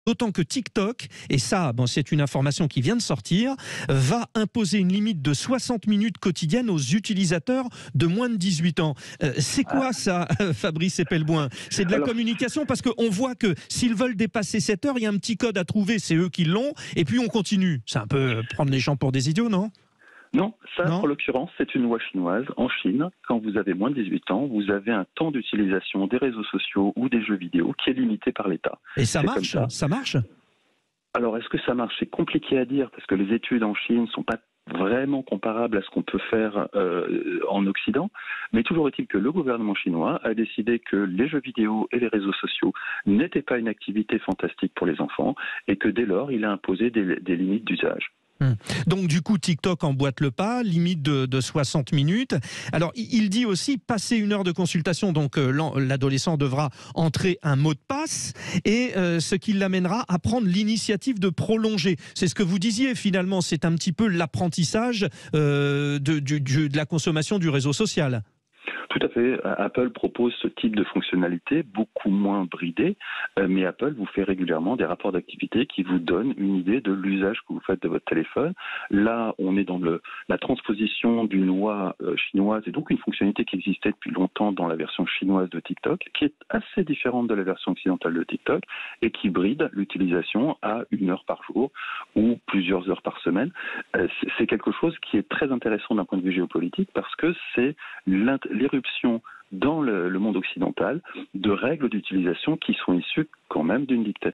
D'autant que TikTok, et ça, bon, c'est une information qui vient de sortir, va imposer une limite de 60 minutes quotidiennes aux utilisateurs de moins de 18 ans. C'est quoi ça, Fabrice Epelboin? C'est de la communication, parce qu'on voit que s'ils veulent dépasser cette heure, il y a un petit code à trouver, c'est eux qui l'ont, et puis on continue. C'est un peu prendre les gens pour des idiots, non? Non, ça, Non. en l'occurrence, c'est une loi chinoise. En Chine, quand vous avez moins de 18 ans, vous avez un temps d'utilisation des réseaux sociaux ou des jeux vidéo qui est limité par l'État. Et ça C'est marche? comme ça. Ça marche? Alors, est-ce que ça marche? C'est compliqué à dire parce que les études en Chine ne sont pas vraiment comparables à ce qu'on peut faire en Occident. Mais toujours est-il que le gouvernement chinois a décidé que les jeux vidéo et les réseaux sociaux n'étaient pas une activité fantastique pour les enfants et que dès lors, il a imposé des limites d'usage. Donc du coup, TikTok emboîte le pas, limite de 60 minutes. Alors, il dit aussi, passer 1 heure de consultation, donc l'adolescent devra entrer un mot de passe, et ce qui l'amènera à prendre l'initiative de prolonger. C'est ce que vous disiez finalement, c'est un petit peu l'apprentissage de la consommation du réseau social. Tout à fait. Apple propose ce type de fonctionnalité beaucoup moins bridée, mais Apple vous fait régulièrement des rapports d'activité qui vous donnent une idée de l'usage que vous faites de votre téléphone. Là, on est dans la transposition d'une loi chinoise et donc une fonctionnalité qui existait depuis longtemps dans la version chinoise de TikTok, qui est assez différente de la version occidentale de TikTok et qui bride l'utilisation à 1 heure par jour ou plusieurs heures par semaine. C'est quelque chose qui est très intéressant d'un point de vue géopolitique parce que c'est l'éruption dans le monde occidental de règles d'utilisation qui sont issues quand même d'une dictature.